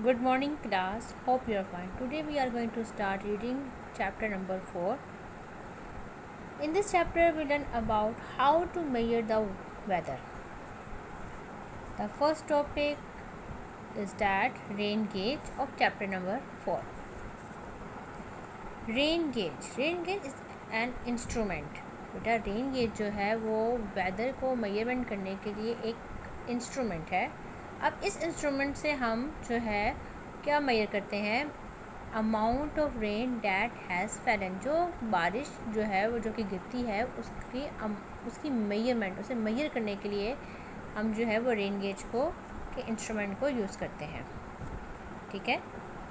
Good morning class, hope you are fine. Today we are going to start reading chapter number 4. In this chapter we learn about how to measure the weather. The first topic is that rain gauge of chapter number 4. Rain gauge is an instrument. बेटा rain gauge जो है वो weather को measurement करने के लिए एक instrument है. अब इस इंस्ट्रूमेंट से हम जो है क्या मेजर करते हैं, amount of rain that has Fallon, जो बारिश जो है वो जो कि गिरती है उसकी मेजरमेंट, उसे मेजर करने के लिए हम जो है वो रेन गेज को के इंस्ट्रूमेंट को यूज़ करते हैं. ठीक है.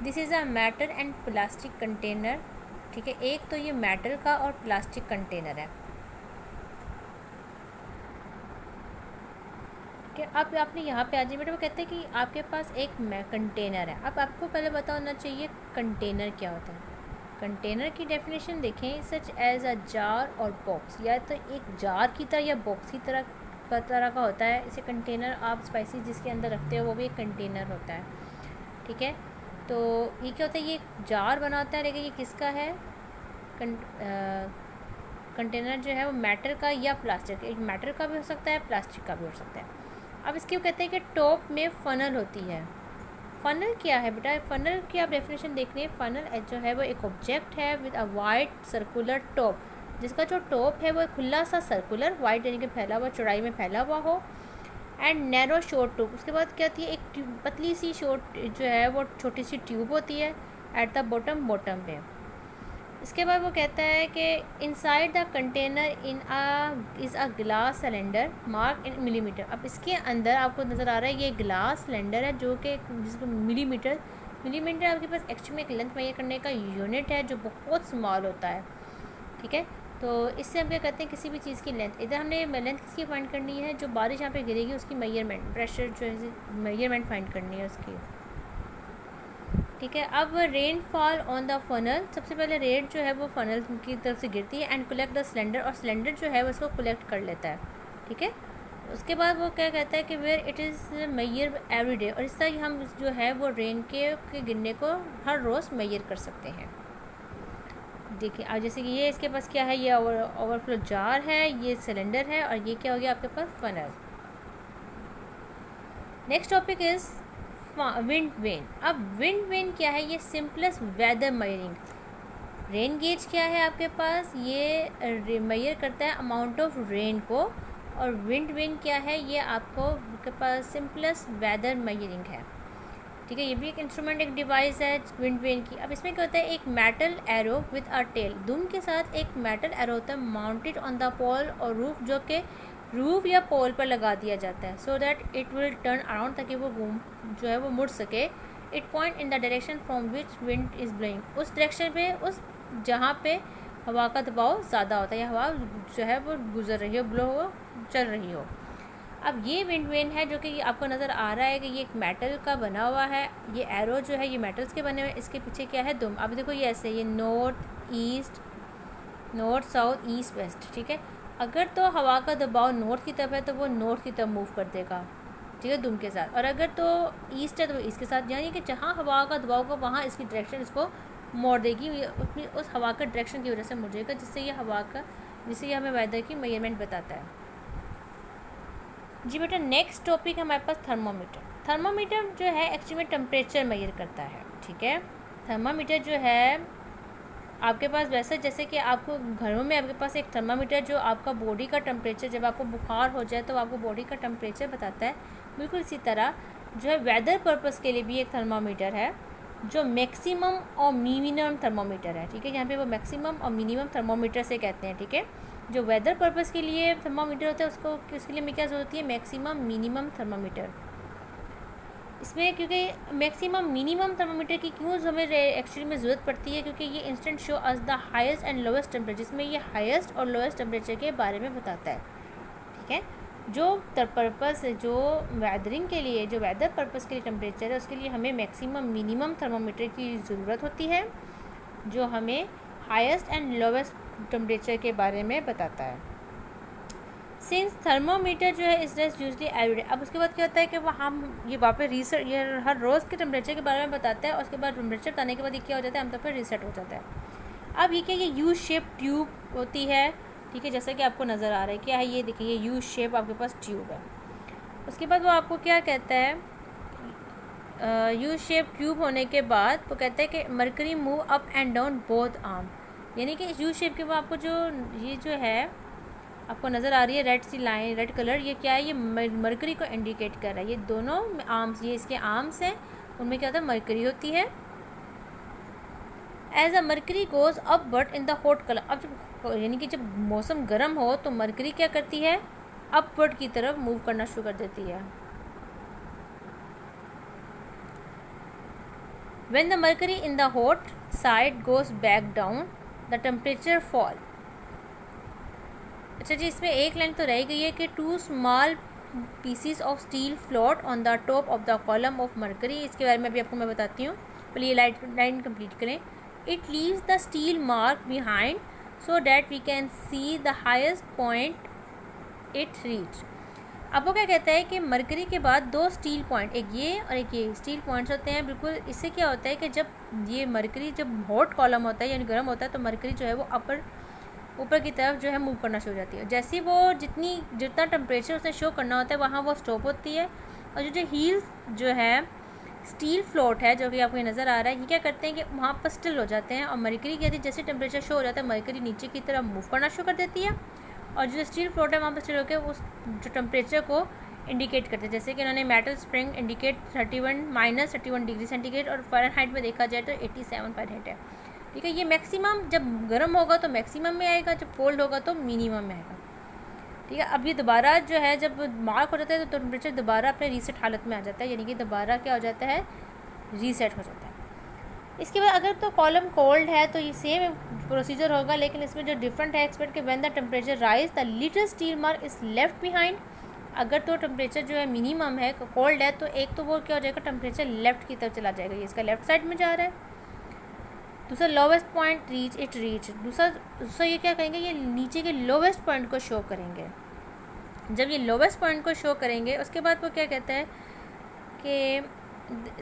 This is a metal and plastic container. ठीक है, एक तो ये मेटल का और प्लास्टिक कंटेनर है. अब आपने यहाँ पे आ जाए बेटा, वो कहते हैं कि आपके पास एक कंटेनर है. अब आपको पहले पता होना चाहिए कंटेनर क्या होता है. कंटेनर की डेफिनेशन देखें, सच एज अ जार और बॉक्स, या तो एक जार की तरह या बॉक्स की तरह का होता है. इसे कंटेनर आप स्पाइसेस जिसके अंदर रखते हो वो भी एक कंटेनर होता है. ठीक है, तो ये क्या होता है, ये जार बना होता है, लेकिन ये किसका है, कंटेनर जो है वो मेटल का या प्लास्टिक, एक मेटल का भी हो सकता है, प्लास्टिक का भी हो सकता है. अब इसके कहते हैं कि टॉप में फनल होती है. फनल क्या है बेटा, फनल की आप डेफिनेशन देख रहे हैं. फनल जो है वो एक ऑब्जेक्ट है with a wide circular top, जिसका जो टॉप है वो खुला सा सर्कुलर, वाइड यानी कि फैला हुआ, चौड़ाई में फैला हुआ हो, एंड नैरो शॉर्ट ट्यूब. उसके बाद क्या होती है, एक पतली सी शॉर्ट जो है वो छोटी सी ट्यूब होती है एट द बॉटम पे. इसके बाद वो कहता है कि inside the container is a glass cylinder mark in millimetre. अब इसके अंदर आपको नज़र आ रहा है ये ग्लास सिलेंडर है जो कि जिसको मिलीमीटर आपके पास एक्चुअली में एक लेंथ मेजर करने का यूनिट है जो बहुत स्मॉल होता है. ठीक है, तो इससे हम क्या कहते हैं, किसी भी चीज़ की लेंथ, इधर हमने लेंथ किसकी फाइंड करनी है, जो बारिश यहाँ पे गिरेगी उसकी मेजरमेंट, प्रेशर जो है मेजरमेंट फाइंड करनी है उसकी. ठीक है. अब rain fall on the funnel, सबसे पहले रेन जो है वो फनल की तरफ से गिरती है, एंड कलेक्ट द सिलेंडर, और सिलेंडर जो है वो उसको कलेक्ट कर लेता है. ठीक है, उसके बाद वो क्या कहता है कि where it is measure every day, और इस तरह हम जो है वो रेन के गिरने को हर रोज़ मेजर कर सकते हैं. देखिए अब जैसे कि ये इसके पास क्या है, ये ओवरफ्लो जार है, ये सिलेंडर है, और ये क्या हो गया आपके पास, funnel. Next topic is wind vane. अब विंड वेन क्या है, ये simplest weather measuring. Rain gauge क्या है आपके पास, ये मेजर करता है अमाउंट ऑफ रेन को, और विंड वेन क्या है, ये आपके पास सिंपलेस्ट वेदर मेजरिंग है. ठीक है, ये भी एक इंस्ट्रूमेंट, एक डिवाइस है विंड वेन की. अब इसमें क्या होता है, एक metal arrow with a tail, दुम के साथ एक मेटल एरो होता है माउंटेड ऑन द पोल और रूफ, जो कि रूफ या पोल पर लगा दिया जाता है, so that it will turn around, ताकि वो जो है वो मुड़ सके. It point in the direction from which wind is blowing, उस डायरेक्शन पे, उस जहाँ पे हवा का दबाव ज़्यादा होता है या हवा जो है वो गुजर रही हो, ब्लो हो, चल रही हो. अब ये विंड वेन है जो कि आपको नज़र आ रहा है कि ये एक मेटल का बना हुआ है. ये एरो जो है ये मेटल्स के बने हुए हैं. इसके पीछे क्या है, दुम. अब देखो ये ऐसे, ये नॉर्थ साउथ ईस्ट वेस्ट. ठीक है, अगर तो हवा का दबाव नॉर्थ की तरफ है तो वो नॉर्थ की तरफ मूव कर देगा. ठीक है, दुम के साथ. और अगर तो ईस्ट है तो वो ईस्ट के साथ, यानी कि जहाँ हवा का दबाव होगा वहाँ इसकी डायरेक्शन इसको मोड़ देगी, अपनी उस हवा का डायरेक्शन की वजह से मुड़ जाएगा, जिससे ये हमें वेदर की मेजरमेंट बताता है. जी बेटा, नेक्स्ट टॉपिक है हमारे पास थर्मोमीटर. थर्मोमीटर जो है एक्चुअली में टेम्परेचर मेजर करता है. ठीक है, थर्मोमीटर जो है आपके पास वैसे जैसे कि आपको घरों में आपके पास एक थर्मामीटर जो आपका बॉडी का टेम्परेचर, जब आपको बुखार हो जाए तो आपको बॉडी का टेम्परेचर बताता है, बिल्कुल इसी तरह जो है वेदर पर्पस के लिए भी एक थर्मामीटर है जो मैक्सिमम और मिनिमम थर्मामीटर है. ठीक है, यहाँ पे वो मैक्सिमम और मिनिमम थर्मामीटर से कहते हैं. ठीक है, जो वेदर पर्पस के लिए थर्मामीटर होता है उसके लिए क्या जरूरत होती है, मैक्सिमम मिनिमम थर्मामीटर. इसमें क्योंकि मैक्सिमम मिनिमम थर्मामीटर की क्यों हमें एक्चुअली में ज़रूरत पड़ती है, क्योंकि ये instant show us the highest and lowest temperature, जिसमें ये हाईएस्ट और लोएस्ट टेम्परेचर के बारे में बताता है. ठीक है, जो पर्पस जो वेदरिंग के लिए, जो वेदर पर्पस के लिए टेम्परेचर है, उसके लिए हमें मैक्सिमम मिनिमम थर्मामीटर की ज़रूरत होती है, जो हमें हाईएस्ट एंड लोएस्ट टेम्परेचर के बारे में बताता है. सिंस थर्मोमीटर जो है इस जस्ट यूजली एवरीडे। अब उसके बाद क्या होता है कि वो हम ये वापस रीसेट, ये हर रोज़ के टेम्परेचर के बारे में बताता है और उसके बाद टेम्परेचर बताने के बाद ये क्या हो जाता है, आमतौर पर रीसेट हो जाता है। अब ये क्या, ये यू शेप ट्यूब होती है, ठीक है, जैसा कि आपको नज़र आ रहा है क्या है, ये देखिए ये यू शेप आपके पास ट्यूब है। उसके बाद वो आपको क्या कहता है, यू शेप ट्यूब होने के बाद वो कहता है कि mercury move up and down both arm, यानी कि यू शेप के बाद आपको जो ये जो है आपको नज़र आ रही है रेड सी लाइन, रेड कलर, ये क्या है, ये मरकरी को इंडिकेट कर रहा है। ये दोनों आर्म्स, ये इसके आर्म्स हैं, उनमें क्या होता है, मरकरी होती है। As a mercury goes upward in the hot colour, अब जब यानी कि जब मौसम गर्म हो तो मरकरी क्या करती है, अपवर्ड की तरफ मूव करना शुरू कर देती है। When the mercury in the hot side goes back down, the temperature fall. अच्छा जी, इसमें एक लाइन तो रह गई है कि 2 small pieces of steel float on the top of the column of mercury। इसके बारे में भी आपको मैं बताती हूँ, पहले ये लाइन कंप्लीट करें। It leaves the steel mark behind so that we can see the highest point it reached। अब वो क्या कहता है कि मरकरी के बाद 2 स्टील पॉइंट, एक ये और एक ये स्टील पॉइंट्स होते हैं बिल्कुल। इससे क्या होता है कि जब ये मरकरी जब हॉट कॉलम होता है यानी गर्म होता है तो मरकरी जो है वो ऊपर की तरफ जो है मूव करना शुरू हो जाती है। जैसे ही वो जितना टेम्परेचर उसे शो करना होता है वहाँ वो स्टॉप होती है, और जो हील्स जो है स्टील फ्लोट है जो कि आपको नज़र आ रहा है, ये क्या करते हैं कि वहाँ पर स्टिल हो जाते हैं, और मरकरी कहती है जैसे टेम्परेचर शो हो जाता है मरकरी नीचे की तरफ मूव करना शुरू कर देती है, और जो स्टील फ्लोट है वहाँ पर स्टिल होकर उस जो टेम्परेचर को इंडिकेट करते हैं। जैसे कि उन्होंने metal spring indicate -31 degree centigrade, और फ़ारेनहाइट में देखा जाए तो 87 फ़ारेनहाइट है, ठीक है। ये मैक्सिमम जब गर्म होगा तो मैक्सिमम में आएगा, जब कोल्ड होगा तो मिनिमम में आएगा, ठीक है। अब ये दोबारा जो है जब मार्क हो जाता है तो टेम्परेचर दोबारा अपने रीसेट हालत में आ जाता है, यानी कि दोबारा क्या हो जाता है, रीसेट हो जाता है। इसके बाद अगर तो कॉलम कोल्ड है तो ये सेम प्रोसीजर होगा, लेकिन इसमें जो डिफरेंट है एक्सपेक्ट कि when the temperature rise the little steel mark is left behind. अगर तो टेम्परेचर जो है मिनिमम है, कोल्ड है, तो एक तो वो क्या हो जाएगा, टेम्परेचर लेफ्ट की तरफ चला जाएगा, ये इसका लेफ्ट साइड में जा रहा है। दूसरा लोवेस्ट पॉइंट रीच, दूसरा ये क्या करेंगे, ये नीचे के लोवेस्ट पॉइंट को शो करेंगे। जब ये लोवेस्ट पॉइंट को शो करेंगे उसके बाद वो क्या कहता है कि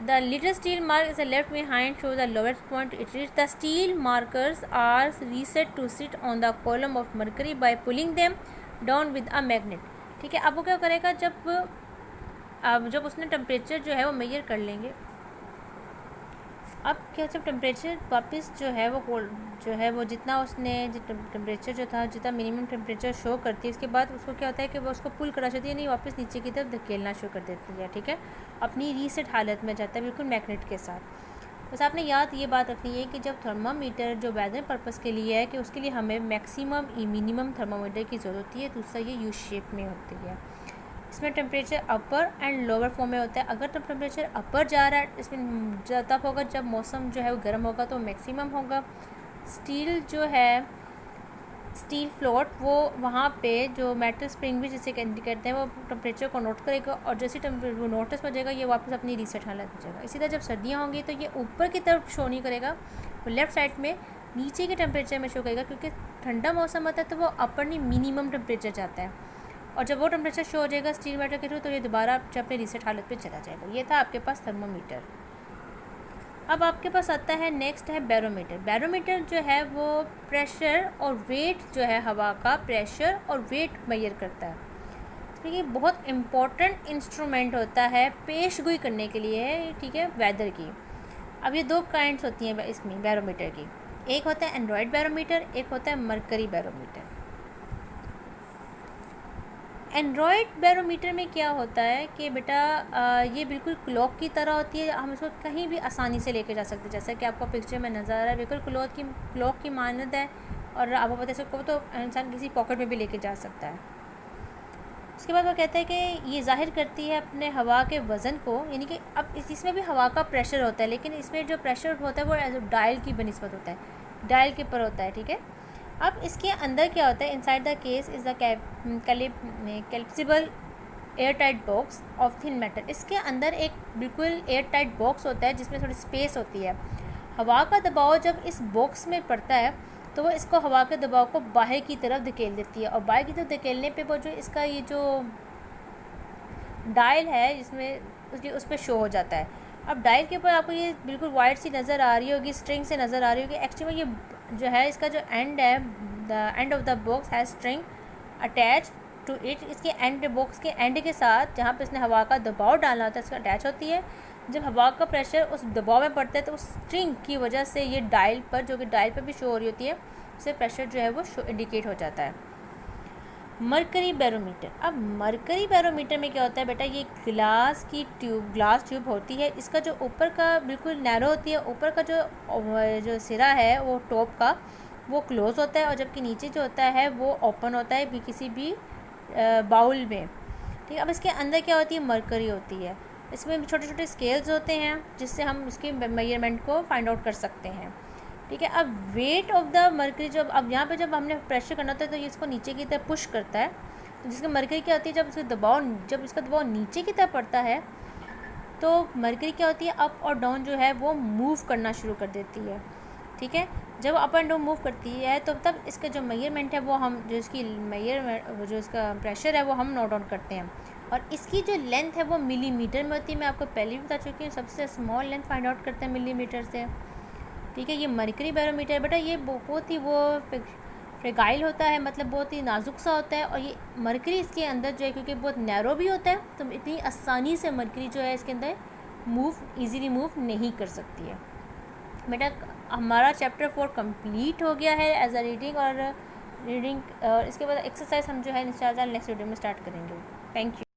the little steel mark is left behind shows the lowest point it reached. The steel markers are reset to sit on the column of mercury by pulling them down with a magnet, ठीक है। अब वो क्या करेगा, जब उसने temperature जो है वो मेजर कर लेंगे, अब क्या जब टेम्परेचर वापस जो है वो जितना उसने टेम्परेचर जो था, जितना मिनिमम टेम्परेचर शो करती है, उसके बाद उसको क्या होता है कि वो उसको पुल करा देती है, नहीं वापस नीचे की तरफ धकेलना शुरू कर देती है, ठीक है, अपनी रीसेट हालत में जाता है बिल्कुल मैग्नेट के साथ। बस आपने याद ये बात रखनी है कि जब थर्मामीटर जो वेदर पर्पज़ के लिए है कि उसके लिए हमें मैक्सिमम मिनिमम थर्मामीटर की ज़रूरत होती है, दूसरा ये यू शेप में होती है। इसमें temperature upper and lower form में होता है। अगर तो टेम्परेचर अपर जा रहा है इसमें तब होगा जब मौसम जो है वो गर्म होगा तो मैक्सिमम होगा। स्टील जो है स्टील फ्लोट वो वहाँ पे जो मेटल स्प्रिंग भी जिसे कहते हैं वो टेम्परेचर को नोट करेगा, और जैसे टेम्परेचर वो नोटिस हो जाएगा ये वापस अपनी रीसेट हालत हो जाएगा। इसी तरह जब सर्दियाँ होंगी तो ये ऊपर की तरफ शो नहीं करेगा, वो लेफ़्ट साइड में नीचे के टेम्परेचर में शो करेगा, क्योंकि ठंडा मौसम आता है तो वो अपर नहीं मिनिमम टेम्परेचर जाता है, और जब वो टेम्परेचर शो हो जाएगा स्टील मेटल के थ्रू तो ये दोबारा अपने रीसेट हालत पे चला जाएगा। ये था आपके पास थर्मोमीटर। अब आपके पास आता है नेक्स्ट है बैरोमीटर। बैरोमीटर जो है वो प्रेशर और वेट जो है हवा का प्रेशर और वेट मेजर करता है। इसमें ये बहुत इम्पॉर्टेंट इंस्ट्रूमेंट होता है पेशगोई करने के लिए, ठीक है, वेदर की। अब ये 2 काइंड्स होती हैं इसमें बैरोमीटर की, एक होता है एंड्रॉयड बैरोमीटर, एक होता है मरकरी बैरोमीटर। एंड्रॉयड बैरोमीटर में क्या होता है कि बेटा ये बिल्कुल क्लॉक की तरह होती है, हम इसको कहीं भी आसानी से लेके जा सकते हैं, जैसा कि आपको पिक्चर में नज़र आ रहा है, बिल्कुल क्लॉक की मानद है, और आपको पता है इसको तो इंसान किसी पॉकेट में भी लेके जा सकता है। उसके बाद वो कहता है कि ये जाहिर करती है अपने हवा के वज़न को, यानी कि अब इसमें भी हवा का प्रेशर होता है, लेकिन इसमें जो प्रेशर होता है वो एज डायल की बनिस्बत होता है, डायल के ऊपर होता है, ठीक है। अब इसके अंदर क्या होता है, inside the case is the collapsible air tight box of thin metal. इसके अंदर एक बिल्कुल एयर टाइट बॉक्स होता है जिसमें थोड़ी स्पेस होती है। हवा का दबाव जब इस बॉक्स में पड़ता है तो वो इसको हवा के दबाव को बाहर की तरफ धकेल देती है, और बाहर की तरफ धकेलने पे वो जो इसका ये जो डायल है जिसमें उसकी उस पर शो हो जाता है। अब डायल के ऊपर आपको ये बिल्कुल वाइट सी नज़र आ रही होगी, स्ट्रिंग से नज़र आ रही होगी। एक्चुअली ये जो है इसका जो एंड है, the end of the box है स्ट्रिंग अटैच टू इट। इसके एंड, बॉक्स के एंड के साथ जहाँ पे इसने हवा का दबाव डालना होता है इसका अटैच होती है। जब हवा का प्रेशर उस दबाव में पड़ता है तो उस स्ट्रिंग की वजह से ये डायल पर, जो कि डायल पर भी शो हो रही होती है, उससे प्रेशर जो है वो इंडिकेट हो जाता है। Mercury barometer. अब मरकरी बैरोमीटर में क्या होता है बेटा, ये ग्लास ट्यूब होती है। इसका जो ऊपर का बिल्कुल नैरो होती है, ऊपर का जो सिरा है वो टॉप का वो क्लोज़ होता है, और जबकि नीचे जो होता है वो ओपन होता है किसी भी बाउल में। ठीक है, अब इसके अंदर क्या होती है, मरकरी होती है। इसमें छोटे छोटे स्केल्स होते हैं जिससे हम उसके मेजरमेंट को फाइंड आउट कर सकते हैं। ठीक है, अब वेट ऑफ द मरकरी, जब अब यहाँ पे जब हमने प्रेशर करना होता है तो ये इसको नीचे की तरफ पुश करता है। तो जिसका मरकरी क्या होती है, जब इसका दबाव नीचे की तरफ पड़ता है तो मरकरी क्या होती है, अप और डाउन जो है वो मूव करना शुरू कर देती है। ठीक है, जब अप एंड डाउन मूव करती है तो तब इसका जो मेजरमेंट है वो हम जो इसका प्रेशर है वो हम नोट डाउन करते हैं। और इसकी जो लेंथ है वो मिलीमीटर में होती है। मैं आपको पहले भी बता चुकी हूँ, सबसे स्मॉल लेंथ फाइंड आउट करते हैं मिलीमीटर से। ठीक है, ये मरकरी बैरोमीटर बेटा ये बहुत ही वो फ्रेगाइल होता है, मतलब बहुत ही नाजुक सा होता है। और ये मरकरी इसके अंदर जो है क्योंकि बहुत नैरो भी होता है तो इतनी आसानी से मरकरी जो है इसके अंदर ईज़िली मूव नहीं कर सकती है। बेटा हमारा चैप्टर 4 कंप्लीट हो गया है एज अ रीडिंग, और इसके बाद एक्सरसाइज हम जो है इंशाल्लाह नेक्स्ट वीडियो में स्टार्ट करेंगे। Thank you.